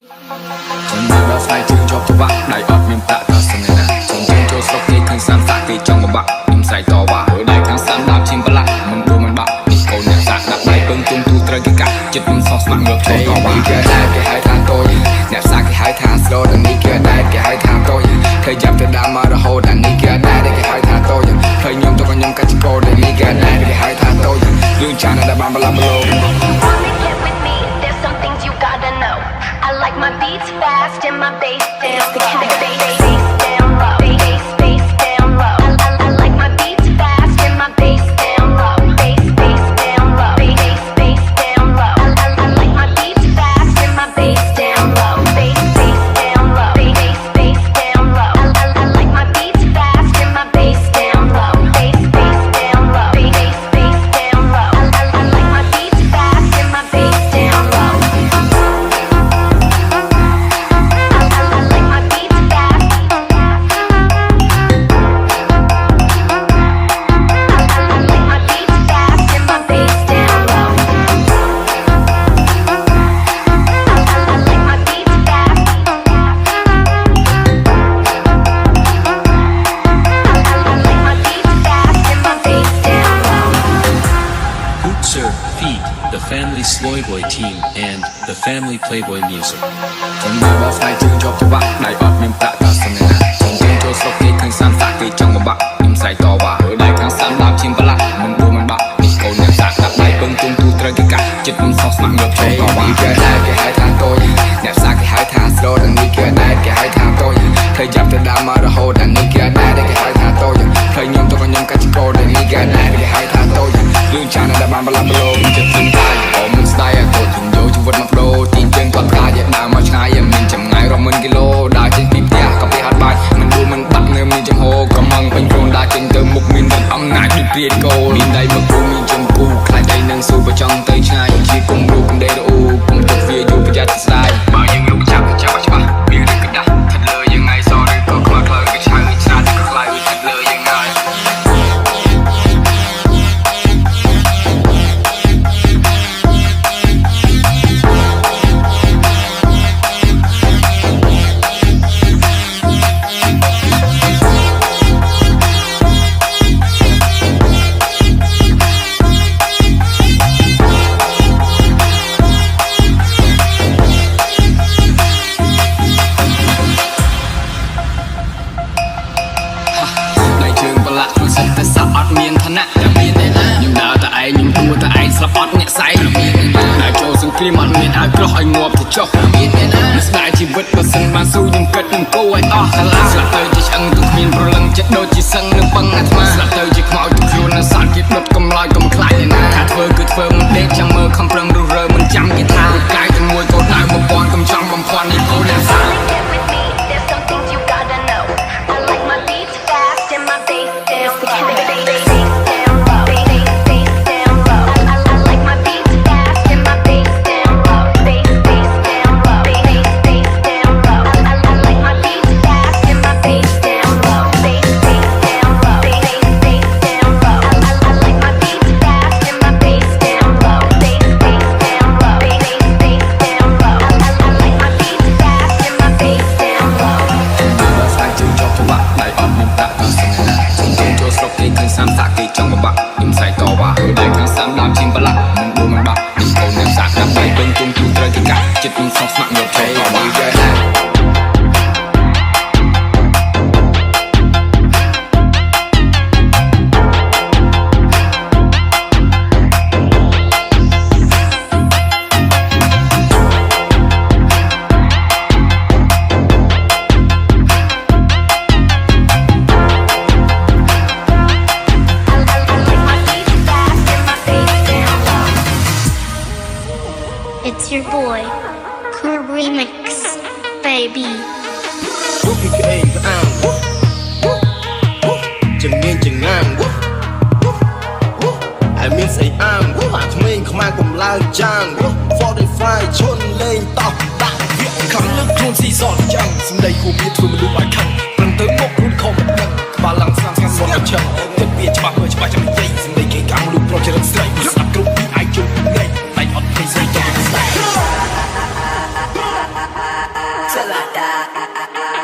Trong mưa đã phai chương cho vạ đại ấp miền tạ ta sân này nè trong chương cho sốc cây khăn san tạ cây trong một bạc im say to và ở đây khăn san đạp chim bala mình đua mình bạc đi cầu nhà sạc đạp bay bưng tung tu trời cái cả chết mình sọc mạng ngược cho to và kia đây cái hai thang tôi nẹp xa cái hai thang slow đằng đi kia đây cái hai thang tôi thời gian từ đám mà rồi hồ đằng đi kia đây cái hai thang tôi thời nhom tôi còn nhom cách cô đằng đi kia đây cái hai thang tôi lương tràn đã bám bala balo. I like my beats fast and my bass down low. Bass down low. Bass down low. I like my beats fast and my bass down low. Bass down low. Bass down low. I like my beats fast and my bass down low. Bass down low. Bass down low. I like my beats fast and my bass down low. Bass down low. Bass down low. I like my beats fast and my bass down low. Feed the Family Sloy Boy team and the Family Playboy Music. Trong mưa đã phai chương cho vạ đại ấp miền tạ ta sân này nè trong chương cho sốc cây khăn san tạ cây trong một bạc im say to và ở đây khăn san đạp chim bala mình đua mình bạc đi cầu nhà sạc đạp bay bưng tung tu trời cái cả chết mình sọc mạng ngược cho to và kia đây cái hai thang tôi nẹp xa cái hai thang slow đằng đi kia đây cái hai thang tôi thời gian từ đám mà rồi hồ đằng đi kia đây cái hai thang tôi thời nhom tôi còn nhom cách cô đằng đi kia đây cái hai thang tôi lương tràn đã bám bala balo chết mình tay ôm mình style tôi thường vô chung vật mặc đồ tin chân thoát ra vậy nào mà trái mình chậm ngày rồi mình kilo đã trên phim tia có bị hát bài mình đua mình bắt nơi mình trong hồ có măng bánh rôn đã trên từ một mình vẫn âm ngại đi tiền cô mình đây mà cô mình trong cu khai đây nâng su vào trong tay trai chỉ cùng đu cùng đây đủ cùng thực việc dù bây giờ thật sai bao nhiêu lúc chắc chắc chắc biết được cái đã thật lờiยังไง sorry ก็ขอโทษก็ใช่ชาติก็คล้ายthật lờiยังไงแต่สะอดเมียนธนะยังดาวแต่ไอ้ยังตัวแต่ไอ้สะอดเนี่ยใสนายโจสังครีมันเมียนอากรอยงวบที่จกได้ชีวิตก็สันมาสู้ยังเกิดยังกู้ไอ้อ้อขลาสละเตยจะช่างตุกเมียนโปรลังจะโดนจีสังนึกบังอัตมาสละเตยจะขมอยตุกโยนสารกิดรถกำลอยกำคลายเลยนะขาดเฟอร์คือเฟอร์มันเด็กจังเมื่อคำเปลืองดูเรอมันจำกีตาร์กลายเป็นมวยโกดนายมาบอลกำจังบำพรนี่โกแดนซ่าสากที่จังหวะบักยิ้มใส่ต่อว่าได้ทั้งสามดามชิมปะละมันดูมันบักดิโก้เนื้อสากน้ำใบเบิ้งตุ้งตุ้งเตยกิกะจิตมันสองสมัครเงือบใช้ต่อว่าIt's your boy, Cool Remix, baby. I miss a arm, hạt mình không ai cùng lao chàng. 45 chôn lên tóc, đã việc khẳng lực luôn xì giọt chẳng. Xin đây cô biết thôi mà đúng bài khăn. Lần tới một luôn không mất nâng, bà lăng sang sang một lần chẳng. Tất biệt cho bà người cho bà chẳng dây. Xin đây kể càng lúc pro cho đất sợi. Sắp group bị ai chung ngay, tay ọt cây dây cho đất sợi. ah ah ah ah